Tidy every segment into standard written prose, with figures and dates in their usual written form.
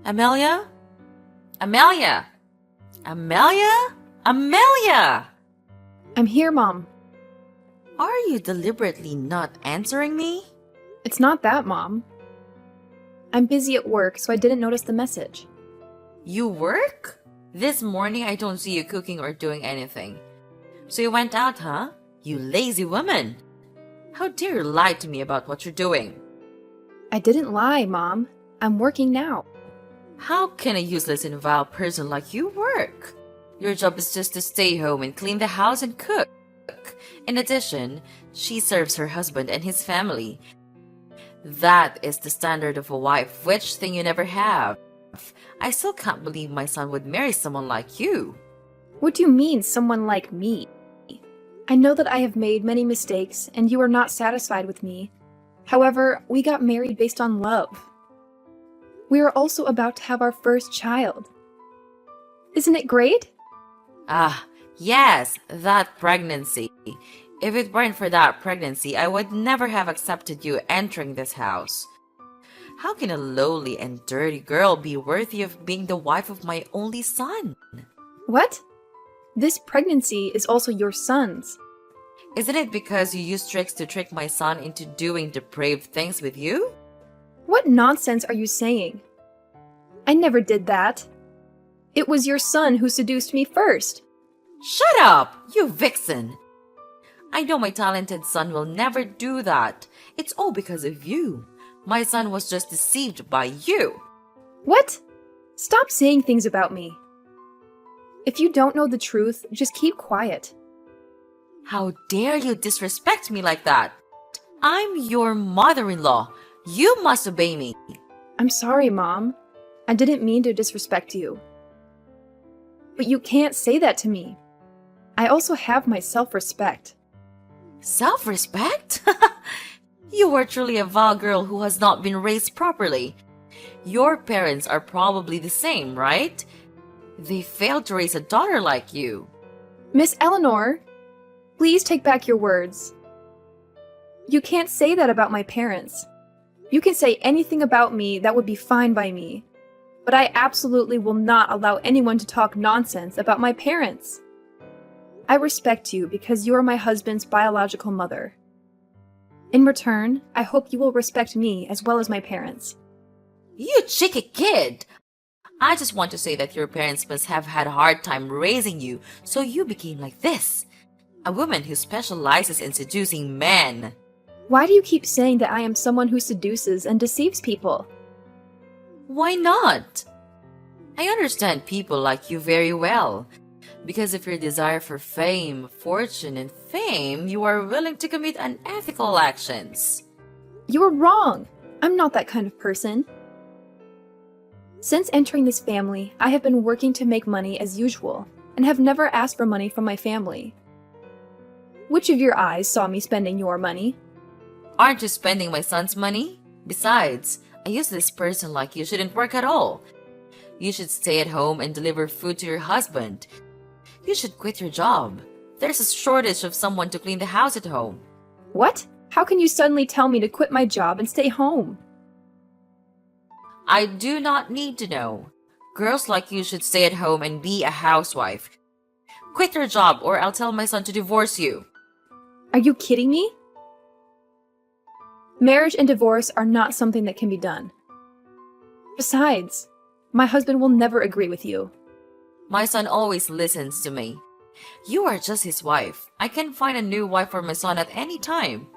Amelia? Amelia! Amelia? Amelia! I'm here, Mom. Are you deliberately not answering me? It's not that, Mom. I'm busy at work, so I didn't notice the message. You work? This morning I don't see you cooking or doing anything. So you went out, huh? You lazy woman! How dare you lie to me about what you're doing? I didn't lie, Mom. I'm working now. How can a useless and vile person like you work? Your job is just to stay home and clean the house and cook. In addition, she serves her husband and his family. That is the standard of a wife, which thing you never have. I still can't believe my son would marry someone like you. What do you mean, someone like me? I know that I have made many mistakes, and you are not satisfied with me. However, we got married based on love. We are also about to have our first child. Isn't it great? Ah, yes, that pregnancy. If it weren't for that pregnancy, I would never have accepted you entering this house. How can a lowly and dirty girl be worthy of being the wife of my only son? What? This pregnancy is also your son's. Isn't it because you used tricks to trick my son into doing depraved things with you? What nonsense are you saying? I never did that. It was your son who seduced me first. Shut up, you vixen! I know my talented son will never do that. It's all because of you. My son was just deceived by you. What? Stop saying things about me. If you don't know the truth, just keep quiet. How dare you disrespect me like that? I'm your mother-in-law. You must obey me. I'm sorry, Mom. I didn't mean to disrespect you. But you can't say that to me. I also have my self-respect. Self-respect? You are truly a vile girl who has not been raised properly. Your parents are probably the same, right? They failed to raise a daughter like you. Miss Eleanor, please take back your words. You can't say that about my parents. You can say anything about me that would be fine by me. But I absolutely will not allow anyone to talk nonsense about my parents. I respect you because you are my husband's biological mother. In return, I hope you will respect me as well as my parents. You cheeky kid! I just want to say that your parents must have had a hard time raising you, so you became like this. A woman who specializes in seducing men. Why do you keep saying that I am someone who seduces and deceives people? Why not? I understand people like you very well. Because of your desire for fame, fortune, and fame, you are willing to commit unethical actions. You are wrong. I'm not that kind of person. Since entering this family, I have been working to make money as usual, and have never asked for money from my family. Which of your eyes saw me spending your money? Aren't you spending my son's money? Besides, a useless person like you shouldn't work at all. You should stay at home and deliver food to your husband. You should quit your job. There's a shortage of someone to clean the house at home. What? How can you suddenly tell me to quit my job and stay home? I do not need to know. Girls like you should stay at home and be a housewife. Quit your job or I'll tell my son to divorce you. Are you kidding me? Marriage and divorce are not something that can be done. Besides, my husband will never agree with you. My son always listens to me. You are just his wife. I can find a new wife for my son at any time.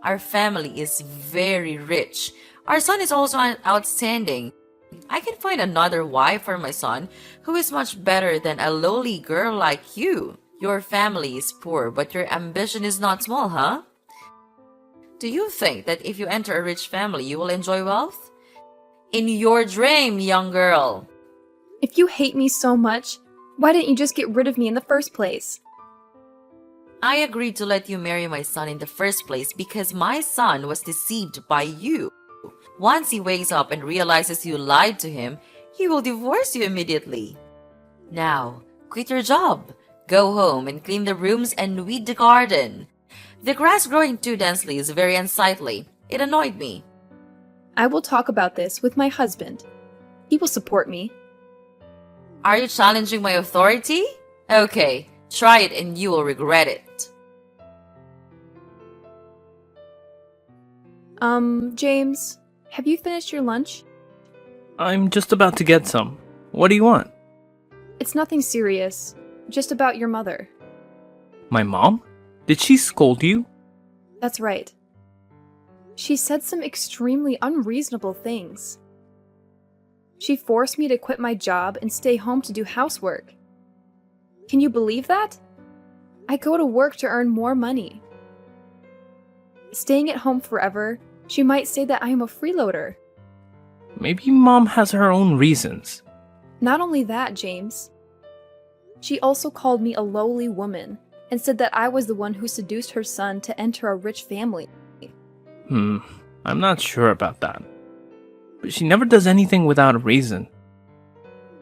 Our family is very rich. Our son is also outstanding. I can find another wife for my son who is much better than a lowly girl like you. Your family is poor, but your ambition is not small, huh? Do you think that if you enter a rich family, you will enjoy wealth? In your dream, young girl. If you hate me so much, why didn't you just get rid of me in the first place? I agreed to let you marry my son in the first place because my son was deceived by you. Once he wakes up and realizes you lied to him, he will divorce you immediately. Now, quit your job. Go home and clean the rooms and weed the garden. The grass growing too densely is very unsightly. It annoyed me. I will talk about this with my husband. He will support me. Are you challenging my authority? Okay, try it and you will regret it. James, have you finished your lunch? I'm just about to get some. What do you want? It's nothing serious, just about your mother. My mom? Did she scold you? That's right. She said some extremely unreasonable things. She forced me to quit my job and stay home to do housework. Can you believe that? I go to work to earn more money. Staying at home forever, she might say that I am a freeloader. Maybe mom has her own reasons. Not only that, James. She also called me a lowly woman and said that I was the one who seduced her son to enter a rich family. I'm not sure about that. But she never does anything without a reason.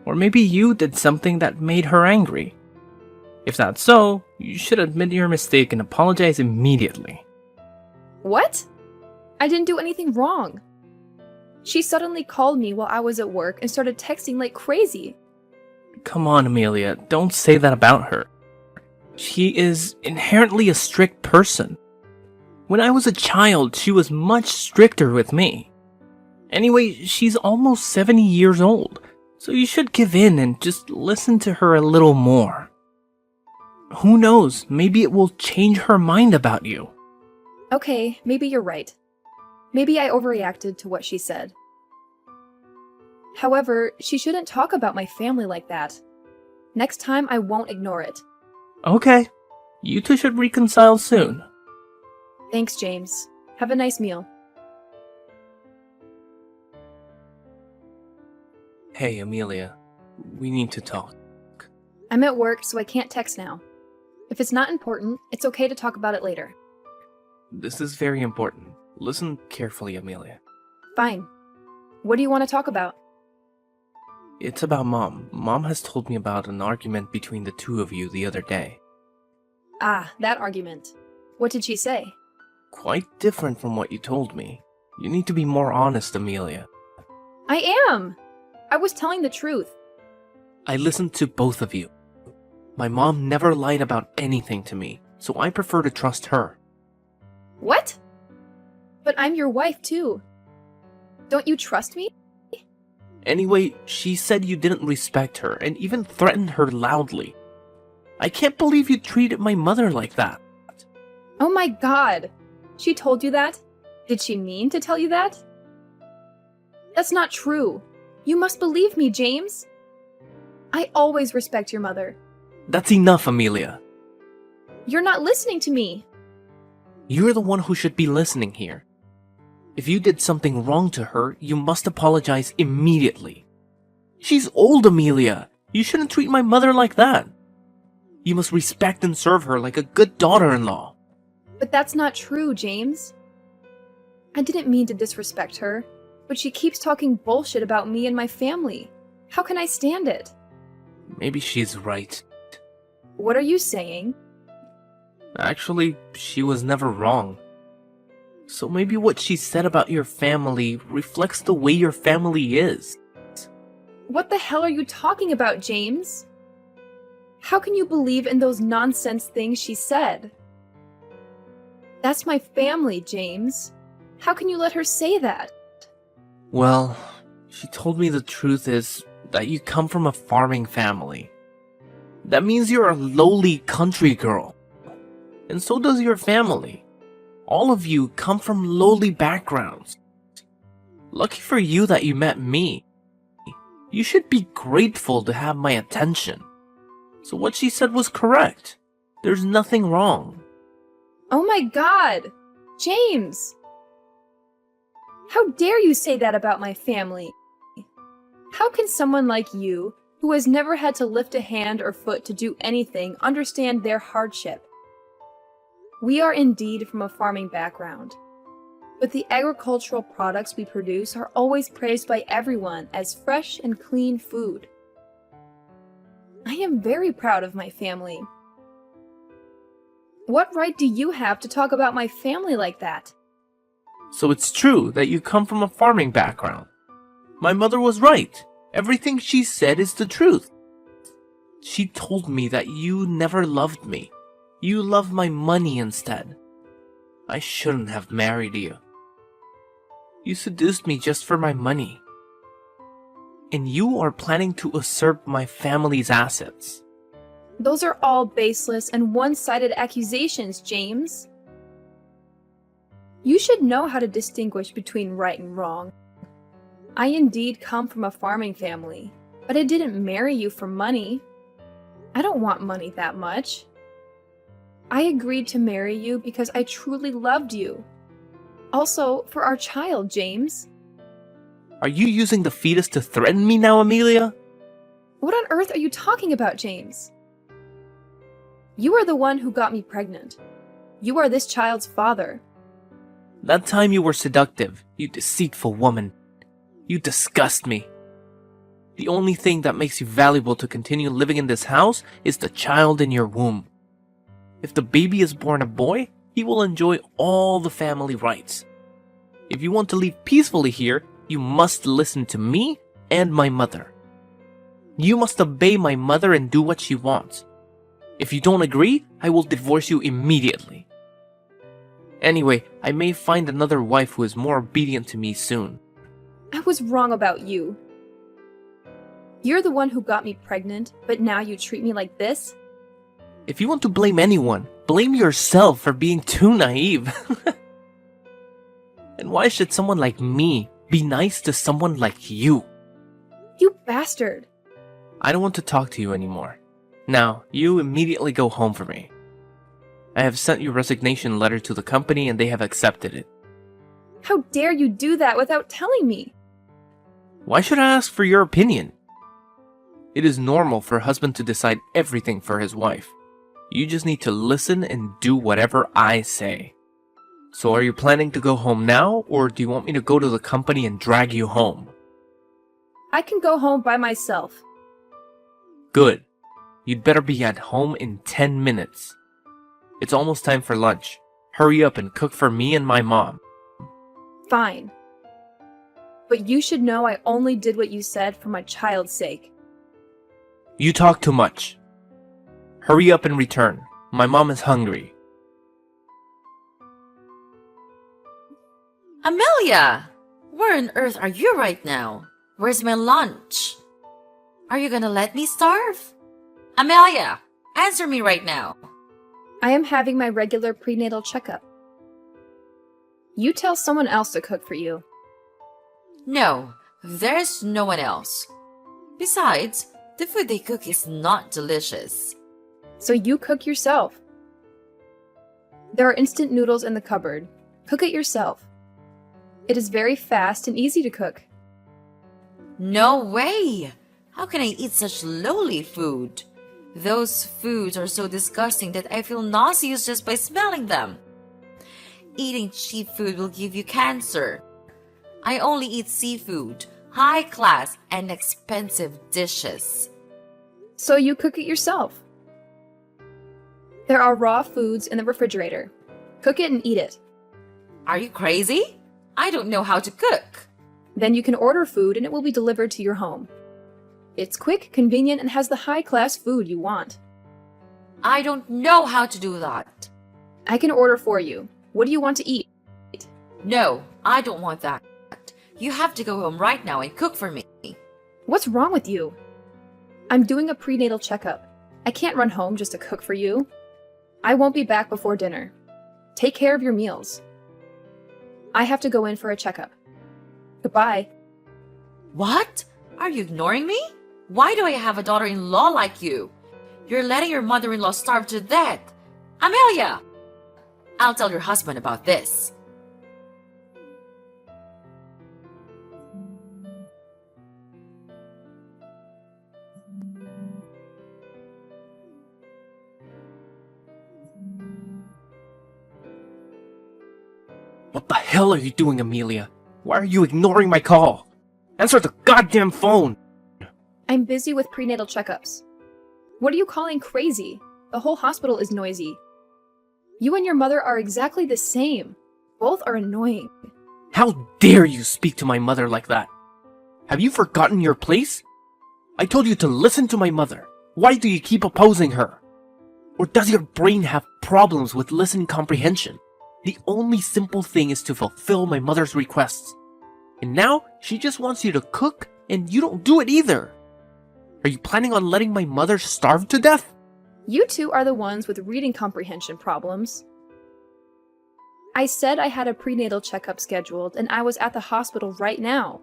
Or maybe you did something that made her angry. If that's so, you should admit your mistake and apologize immediately. What? I didn't do anything wrong. She suddenly called me while I was at work and started texting like crazy. Come on, Amelia, don't say that about her. She is inherently a strict person. When I was a child, she was much stricter with me. Anyway, she's almost 70 years old, so you should give in and just listen to her a little more. Who knows, maybe it will change her mind about you. Okay, maybe you're right. Maybe I overreacted to what she said. However, she shouldn't talk about my family like that. Next time, I won't ignore it. Okay, you two should reconcile soon. Thanks, James. Have a nice meal. Hey, Amelia, we need to talk. I'm at work, so I can't text now. If it's not important, it's okay to talk about it later. This is very important. Listen carefully, Amelia. Fine. What do you want to talk about? It's about Mom. Mom has told me about an argument between the two of you the other day. Ah, that argument. What did she say? Quite different from what you told me. You need to be more honest, Amelia. I am! I was telling the truth. I listened to both of you. My mom never lied about anything to me, so I prefer to trust her. What? But I'm your wife, too. Don't you trust me? Anyway, she said you didn't respect her and even threatened her loudly. I can't believe you treated my mother like that. Oh my god! She told you that? Did she mean to tell you that? That's not true. You must believe me, James. I always respect your mother. That's enough, Amelia. You're not listening to me. You're the one who should be listening here. If you did something wrong to her, you must apologize immediately. She's old, Amelia. You shouldn't treat my mother like that. You must respect and serve her like a good daughter-in-law. But that's not true, James. I didn't mean to disrespect her, but she keeps talking bullshit about me and my family. How can I stand it? Maybe she's right. What are you saying? Actually, she was never wrong. So maybe what she said about your family reflects the way your family is. What the hell are you talking about, James? How can you believe in those nonsense things she said? That's my family, James. How can you let her say that? Well, she told me the truth is that you come from a farming family. That means you're a lowly country girl. And so does your family. All of you come from lowly backgrounds. Lucky for you that you met me. You should be grateful to have my attention. So what she said was correct. There's nothing wrong. Oh my god! James! How dare you say that about my family? How can someone like you, who has never had to lift a hand or foot to do anything, understand their hardship? We are indeed from a farming background, but the agricultural products we produce are always praised by everyone as fresh and clean food. I am very proud of my family. What right do you have to talk about my family like that? So it's true that you come from a farming background. My mother was right. Everything she said is the truth. She told me that you never loved me. You loved my money instead. I shouldn't have married you. You seduced me just for my money. And you are planning to usurp my family's assets. Those are all baseless and one-sided accusations, James. You should know how to distinguish between right and wrong. I indeed come from a farming family, but I didn't marry you for money. I don't want money that much. I agreed to marry you because I truly loved you. Also, for our child, James. Are you using the fetus to threaten me now, Amelia? What on earth are you talking about, James? You are the one who got me pregnant. You are this child's father. That time you were seductive, you deceitful woman. You disgust me. The only thing that makes you valuable to continue living in this house is the child in your womb. If the baby is born a boy, he will enjoy all the family rights. If you want to leave peacefully here, you must listen to me and my mother. You must obey my mother and do what she wants. If you don't agree, I will divorce you immediately. Anyway, I may find another wife who is more obedient to me soon. I was wrong about you. You're the one who got me pregnant, but now you treat me like this? If you want to blame anyone, blame yourself for being too naive. And why should someone like me be nice to someone like you? You bastard! I don't want to talk to you anymore. Now, you immediately go home for me. I have sent your resignation letter to the company and they have accepted it. How dare you do that without telling me? Why should I ask for your opinion? It is normal for a husband to decide everything for his wife. You just need to listen and do whatever I say. So are you planning to go home now, or do you want me to go to the company and drag you home? I can go home by myself. Good. You'd better be at home in 10 minutes. It's almost time for lunch. Hurry up and cook for me and my mom. Fine. But you should know I only did what you said for my child's sake. You talk too much. Hurry up and return. My mom is hungry. Amelia! Where on earth are you right now? Where's my lunch? Are you gonna let me starve? Amelia! Answer me right now. I am having my regular prenatal checkup. You tell someone else to cook for you. No, there's no one else. Besides, the food they cook is not delicious. So you cook yourself. There are instant noodles in the cupboard. Cook it yourself. It is very fast and easy to cook. No way! How can I eat such lowly food? Those foods are so disgusting that I feel nauseous just by smelling them. Eating cheap food will give you cancer. I only eat seafood, high class, and expensive dishes. So you cook it yourself. There are raw foods in the refrigerator. Cook it and eat it. Are you crazy? I don't know how to cook. Then you can order food and it will be delivered to your home. It's quick, convenient, and has the high-class food you want. I don't know how to do that. I can order for you. What do you want to eat? No, I don't want that. You have to go home right now and cook for me. What's wrong with you? I'm doing a prenatal checkup. I can't run home just to cook for you. I won't be back before dinner. Take care of your meals. I have to go in for a checkup. Goodbye. What? Are you ignoring me? Why do I have a daughter-in-law like you? You're letting your mother-in-law starve to death. Amelia! I'll tell your husband about this. What the hell are you doing, Amelia? Why are you ignoring my call? Answer the goddamn phone! I'm busy with prenatal checkups. What are you calling crazy? The whole hospital is noisy. You and your mother are exactly the same. Both are annoying. How dare you speak to my mother like that? Have you forgotten your place? I told you to listen to my mother. Why do you keep opposing her? Or does your brain have problems with listening comprehension? The only simple thing is to fulfill my mother's requests. And now, she just wants you to cook, and you don't do it either. Are you planning on letting my mother starve to death? You two are the ones with reading comprehension problems. I said I had a prenatal checkup scheduled, and I was at the hospital right now.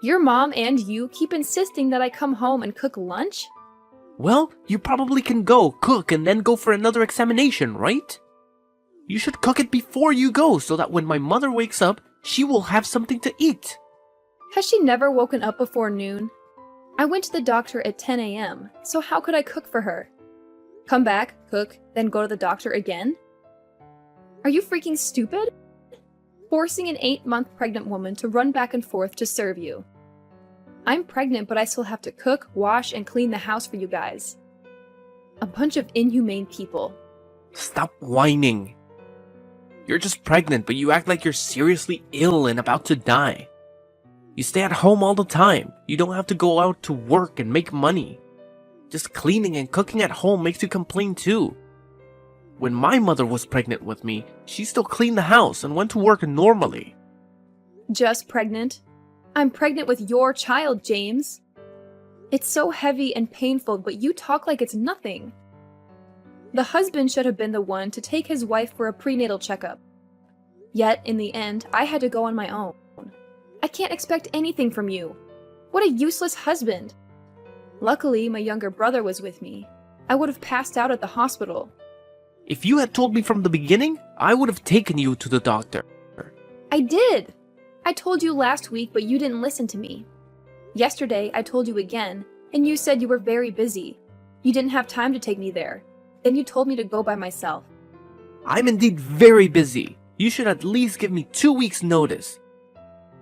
Your mom and you keep insisting that I come home and cook lunch? Well, you probably can go, cook, and then go for another examination, right? You should cook it before you go so that when my mother wakes up, she will have something to eat. Has she never woken up before noon? I went to the doctor at 10 a.m., so how could I cook for her? Come back, cook, then go to the doctor again? Are you freaking stupid? Forcing an 8-month pregnant woman to run back and forth to serve you. I'm pregnant, but I still have to cook, wash, and clean the house for you guys. A bunch of inhumane people. Stop whining. You're just pregnant, but you act like you're seriously ill and about to die. You stay at home all the time. You don't have to go out to work and make money. Just cleaning and cooking at home makes you complain too. When my mother was pregnant with me, she still cleaned the house and went to work normally. Just pregnant? I'm pregnant with your child, James. It's so heavy and painful, but you talk like it's nothing. The husband should have been the one to take his wife for a prenatal checkup. Yet, in the end, I had to go on my own. I can't expect anything from you. What a useless husband. Luckily, my younger brother was with me. I would have passed out at the hospital. If you had told me from the beginning, I would have taken you to the doctor. I did! I told you last week, but you didn't listen to me. Yesterday, I told you again, and you said you were very busy. You didn't have time to take me there. Then you told me to go by myself. I'm indeed very busy. You should at least give me 2 weeks' notice.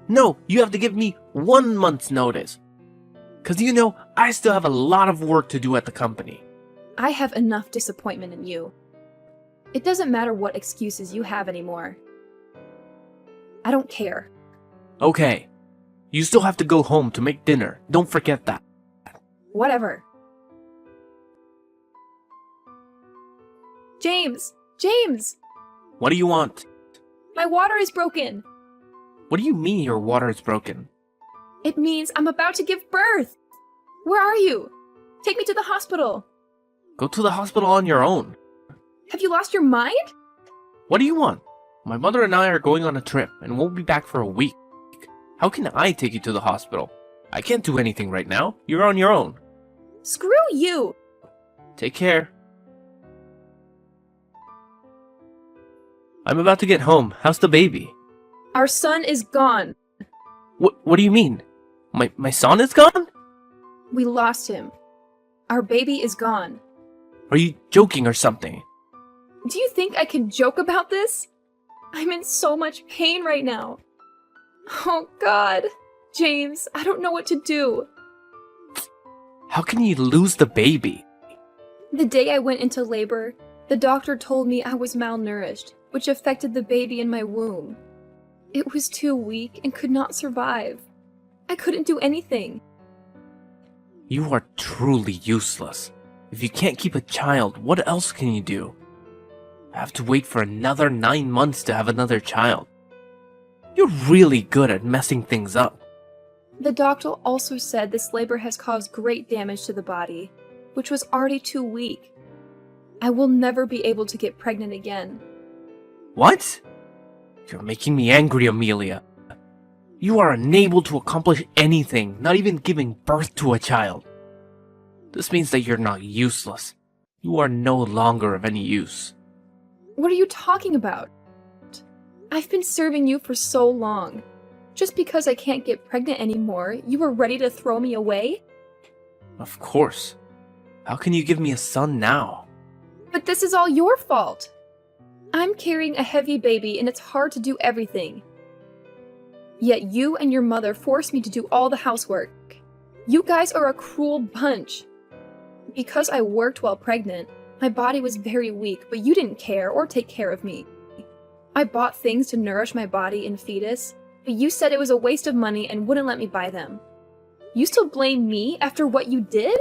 No, you have to give me 1 month's notice. Cause you know, I still have a lot of work to do at the company. I have enough disappointment in you. It doesn't matter what excuses you have anymore. I don't care. Okay. You still have to go home to make dinner. Don't forget that. Whatever. James! James! What do you want? My water is broken! What do you mean your water is broken? It means I'm about to give birth! Where are you? Take me to the hospital! Go to the hospital on your own. Have you lost your mind? What do you want? My mother and I are going on a trip and won't be back for a week. How can I take you to the hospital? I can't do anything right now. You're on your own. Screw you! Take care. I'm about to get home. How's the baby? Our son is gone. What do you mean? My son is gone? We lost him. Our baby is gone. Are you joking or something? Do you think I can joke about this? I'm in so much pain right now. Oh God. James, I don't know what to do. How can you lose the baby? The day I went into labor, the doctor told me I was malnourished, which affected the baby in my womb. It was too weak and could not survive. I couldn't do anything. You are truly useless. If you can't keep a child, what else can you do? I have to wait for another 9 months to have another child. You're really good at messing things up. The doctor also said this labor has caused great damage to the body, which was already too weak. I will never be able to get pregnant again. What? You're making me angry, Amelia. You are unable to accomplish anything, not even giving birth to a child. This means that you're not useless. You are no longer of any use. What are you talking about? I've been serving you for so long. Just because I can't get pregnant anymore, you were ready to throw me away? Of course. How can you give me a son now? But this is all your fault. I'm carrying a heavy baby and it's hard to do everything. Yet you and your mother forced me to do all the housework. You guys are a cruel bunch. Because I worked while pregnant, my body was very weak, but you didn't care or take care of me. I bought things to nourish my body and fetus, but you said it was a waste of money and wouldn't let me buy them. You still blame me after what you did?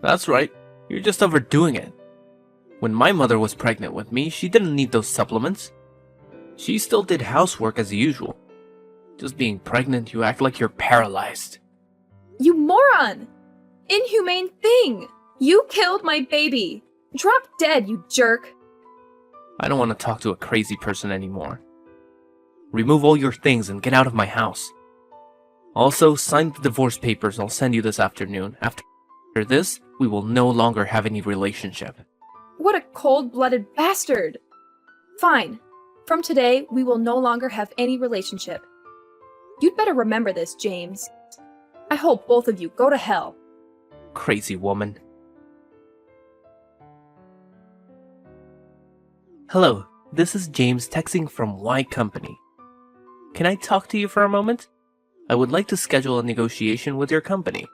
That's right. You're just overdoing it. When my mother was pregnant with me, she didn't need those supplements. She still did housework as usual. Just being pregnant, you act like you're paralyzed. You moron! Inhumane thing! You killed my baby! Drop dead, you jerk! I don't want to talk to a crazy person anymore. Remove all your things and get out of my house. Also, sign the divorce papers I'll send you this afternoon. After this, we will no longer have any relationship. What a cold-blooded bastard! Fine. From today, we will no longer have any relationship. You'd better remember this, James. I hope both of you go to hell. Crazy woman. Hello, this is James texting from Y Company. Can I talk to you for a moment? I would like to schedule a negotiation with your company.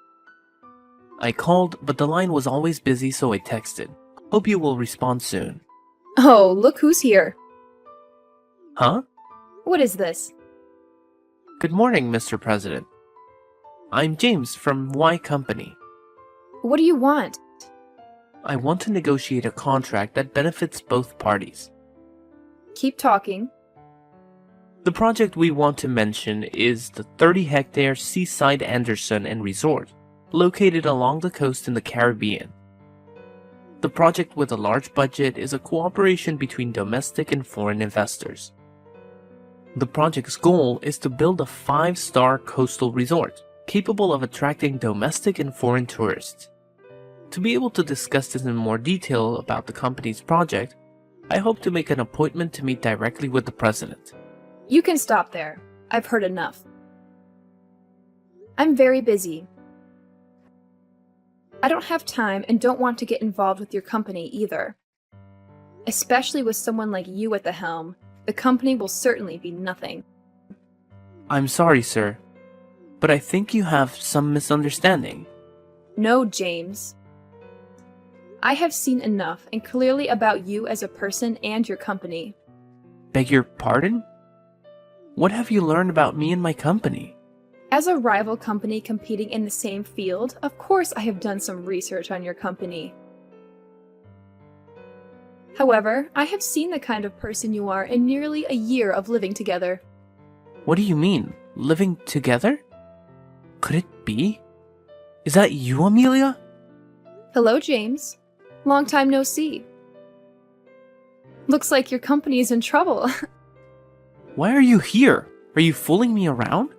I called, but the line was always busy, so I texted. Hope you will respond soon. Oh, look who's here. Huh? What is this? Good morning, Mr. President. I'm James from Y Company. What do you want? I want to negotiate a contract that benefits both parties. Keep talking. The project we want to mention is the 30-hectare Seaside Anderson and Resort, located along the coast in the Caribbean. The project with a large budget is a cooperation between domestic and foreign investors. The project's goal is to build a 5-star coastal resort, capable of attracting domestic and foreign tourists. To be able to discuss this in more detail about the company's project, I hope to make an appointment to meet directly with the president. You can stop there. I've heard enough. I'm very busy. I don't have time and don't want to get involved with your company either. Especially with someone like you at the helm, the company will certainly be nothing. I'm sorry, sir, but I think you have some misunderstanding. No, James. I have seen enough and clearly about you as a person and your company. Beg your pardon? What have you learned about me and my company? As a rival company competing in the same field, of course I have done some research on your company. However, I have seen the kind of person you are in nearly a year of living together. What do you mean? Living together? Could it be? Is that you, Amelia? Hello, James. Long time no see. Looks like your company is in trouble. Why are you here? Are you fooling me around?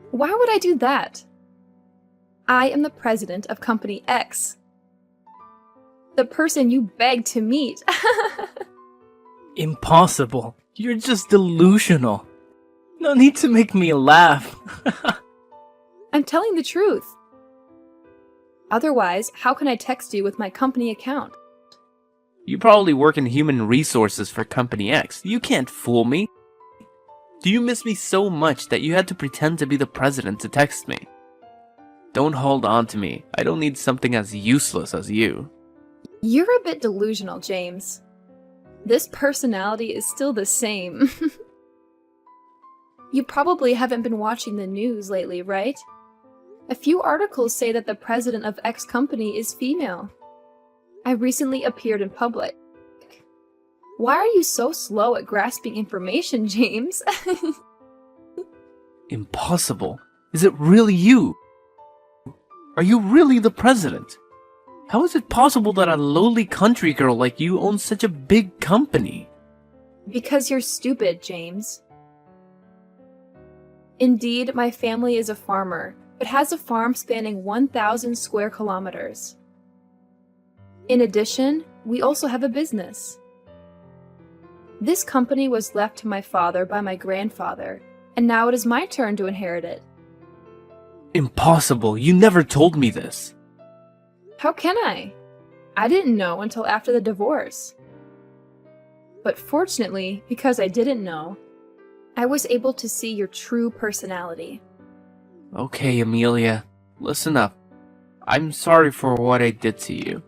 Why would I do that? I am the president of Company X. The person you begged to meet. Impossible. You're just delusional. No need to make me laugh. I'm telling the truth. Otherwise, how can I text you with my company account? You probably work in human resources for Company X. You can't fool me. Do you miss me so much that you had to pretend to be the president to text me? Don't hold on to me. I don't need something as useless as you. You're a bit delusional, James. This personality is still the same. You probably haven't been watching the news lately, right? A few articles say that the president of X company is female. I recently appeared in public. Why are you so slow at grasping information, James? Impossible. Is it really you? Are you really the president? How is it possible that a lowly country girl like you owns such a big company? Because you're stupid, James. Indeed, my family is a farmer, but has a farm spanning 1,000 square kilometers. In addition, we also have a business. This company was left to my father by my grandfather, and now it is my turn to inherit it. Impossible. You never told me this. How can I? I didn't know until after the divorce. But fortunately, because I didn't know, I was able to see your true personality. Okay, Amelia. Listen up. I'm sorry for what I did to you.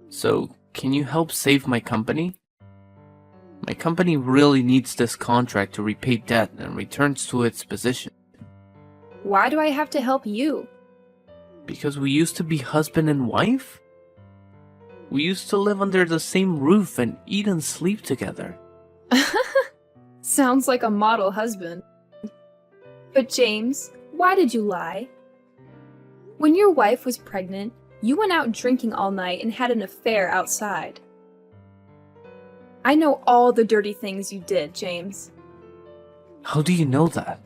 So, can you help save my company? My company really needs this contract to repay debt and returns to its position. Why do I have to help you? Because we used to be husband and wife? We used to live under the same roof and eat and sleep together. Sounds like a model husband. But James, why did you lie? When your wife was pregnant, you went out drinking all night and had an affair outside. I know all the dirty things you did, James. How do you know that?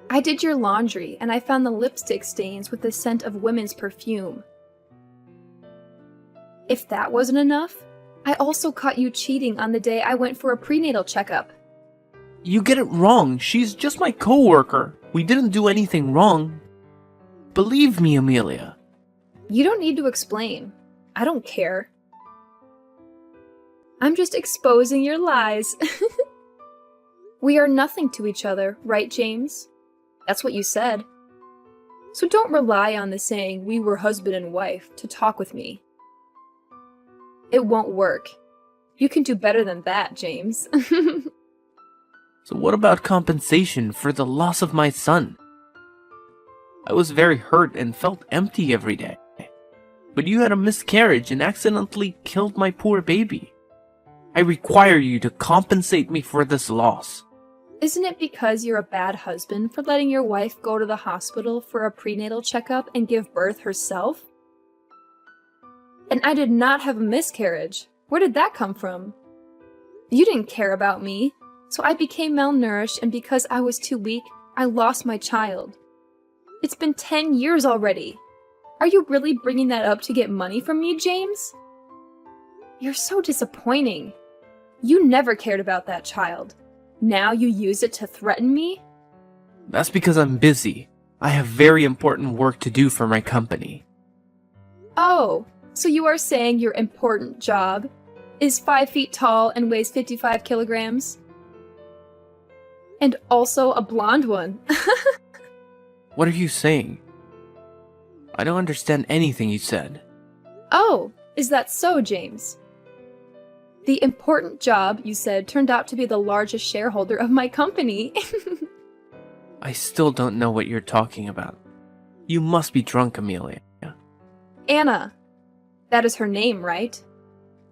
I did your laundry and I found the lipstick stains with the scent of women's perfume. If that wasn't enough, I also caught you cheating on the day I went for a prenatal checkup. You get it wrong. She's just my coworker. We didn't do anything wrong. Believe me, Amelia. You don't need to explain. I don't care. I'm just exposing your lies. We are nothing to each other, right, James? That's what you said. So don't rely on the saying we were husband and wife to talk with me. It won't work. You can do better than that, James. So what about compensation for the loss of my son? I was very hurt and felt empty every day. But you had a miscarriage and accidentally killed my poor baby. I require you to compensate me for this loss. Isn't it because you're a bad husband for letting your wife go to the hospital for a prenatal checkup and give birth herself? And I did not have a miscarriage. Where did that come from? You didn't care about me, so I became malnourished, and because I was too weak, I lost my child. It's been 10 years already. Are you really bringing that up to get money from me, James? You're so disappointing. You never cared about that child. Now you use it to threaten me? That's because I'm busy. I have very important work to do for my company. Oh, so you are saying your important job is 5 feet tall and weighs 55 kilograms? And also a blonde one. What are you saying? I don't understand anything you said. Oh, is that so, James? The important job, you said, turned out to be the largest shareholder of my company. I still don't know what you're talking about. You must be drunk, Amelia. Anna. That is her name, right?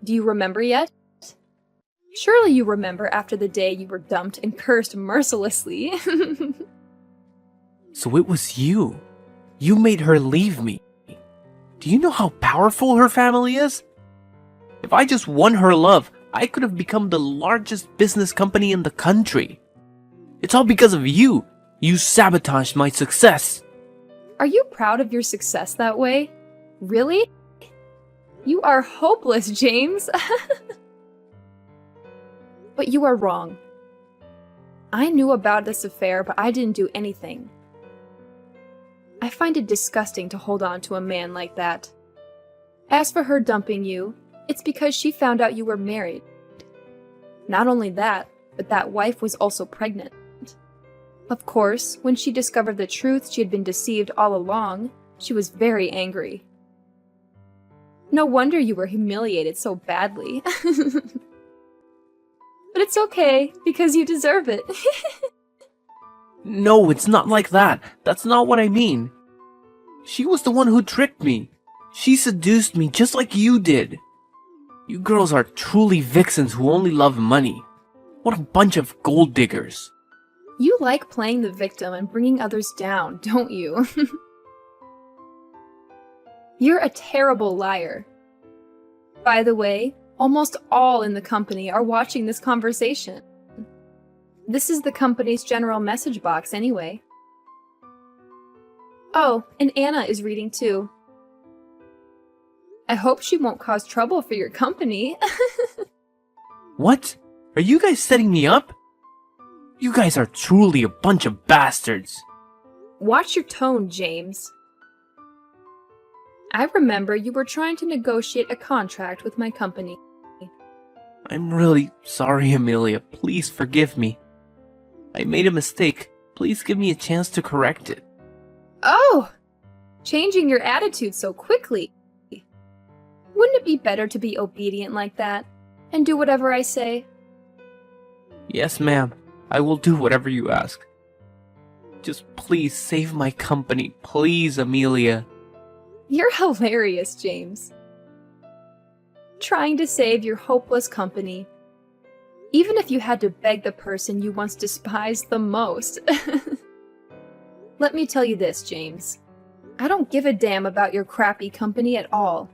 Do you remember yet? Surely you remember after the day you were dumped and cursed mercilessly. So it was you. You made her leave me. Do you know how powerful her family is? If I just won her love, I could have become the largest business company in the country. It's all because of you. You sabotaged my success. Are you proud of your success that way? Really? You are hopeless, James. But you are wrong. I knew about this affair, but I didn't do anything. I find it disgusting to hold on to a man like that. As for her dumping you, it's because she found out you were married. Not only that, but that wife was also pregnant. Of course, when she discovered the truth she had been deceived all along, she was very angry. No wonder you were humiliated so badly. But it's okay, because you deserve it. No, it's not like that. That's not what I mean. She was the one who tricked me. She seduced me just like you did. You girls are truly vixens who only love money. What a bunch of gold diggers. You like playing the victim and bringing others down, don't you? You're a terrible liar. By the way, almost all in the company are watching this conversation. This is the company's general message box anyway. Oh, and Anna is reading too. I hope she won't cause trouble for your company. What? Are you guys setting me up? You guys are truly a bunch of bastards. Watch your tone, James. I remember you were trying to negotiate a contract with my company. I'm really sorry, Amelia. Please forgive me. I made a mistake. Please give me a chance to correct it. Oh! Changing your attitude so quickly. Wouldn't it be better to be obedient like that and do whatever I say? Yes, ma'am. I will do whatever you ask. Just please save my company. Please, Amelia. You're hilarious, James. Trying to save your hopeless company. Even if you had to beg the person you once despised the most. Let me tell you this, James. I don't give a damn about your crappy company at all.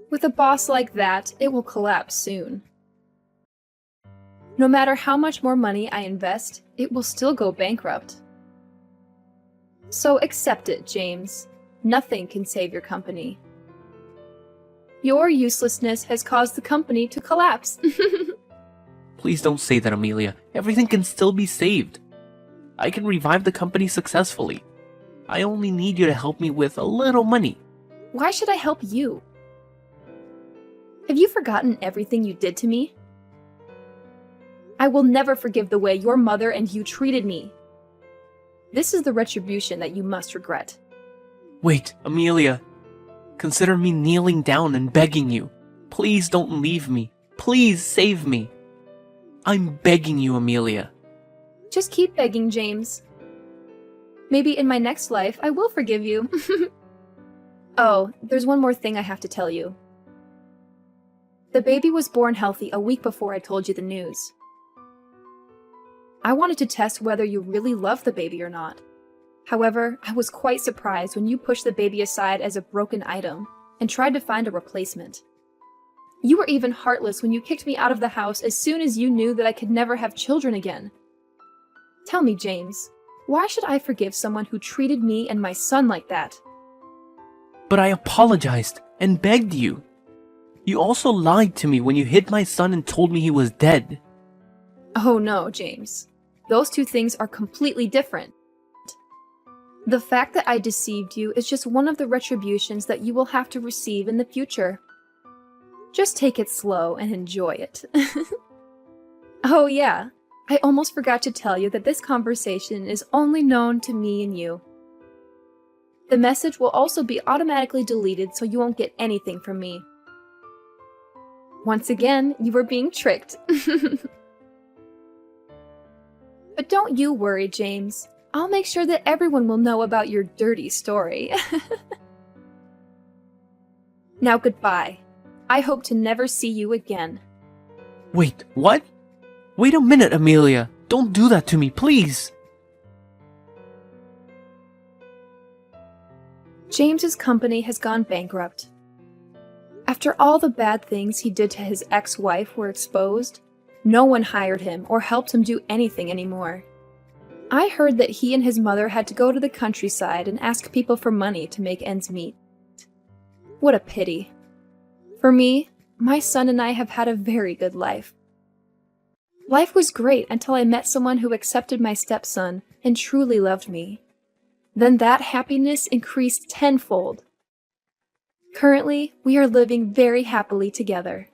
With a boss like that, it will collapse soon. No matter how much more money I invest, it will still go bankrupt. So accept it, James. Nothing can save your company. Your uselessness has caused the company to collapse. Please don't say that, Amelia. Everything can still be saved. I can revive the company successfully. I only need you to help me with a little money. Why should I help you? Have you forgotten everything you did to me? I will never forgive the way your mother and you treated me. This is the retribution that you must regret. Wait, Amelia. Consider me kneeling down and begging you. Please don't leave me. Please save me. I'm begging you, Amelia. Just keep begging, James. Maybe in my next life, I will forgive you. Oh, there's one more thing I have to tell you. The baby was born healthy a week before I told you the news. I wanted to test whether you really loved the baby or not. However, I was quite surprised when you pushed the baby aside as a broken item and tried to find a replacement. You were even heartless when you kicked me out of the house as soon as you knew that I could never have children again. Tell me, James, why should I forgive someone who treated me and my son like that? But I apologized and begged you. You also lied to me when you hid my son and told me he was dead. Oh no, James. Those two things are completely different. The fact that I deceived you is just one of the retributions that you will have to receive in the future. Just take it slow and enjoy it. Oh yeah, I almost forgot to tell you that this conversation is only known to me and you. The message will also be automatically deleted so you won't get anything from me. Once again, you were being tricked. But don't you worry, James. I'll make sure that everyone will know about your dirty story. Now goodbye. I hope to never see you again. Wait, what? Wait a minute, Amelia. Don't do that to me, please. James's company has gone bankrupt. After all the bad things he did to his ex-wife were exposed, no one hired him or helped him do anything anymore. I heard that he and his mother had to go to the countryside and ask people for money to make ends meet. What a pity. For me, my son and I have had a very good life. Life was great until I met someone who accepted my stepson and truly loved me. Then that happiness increased tenfold. Currently, we are living very happily together.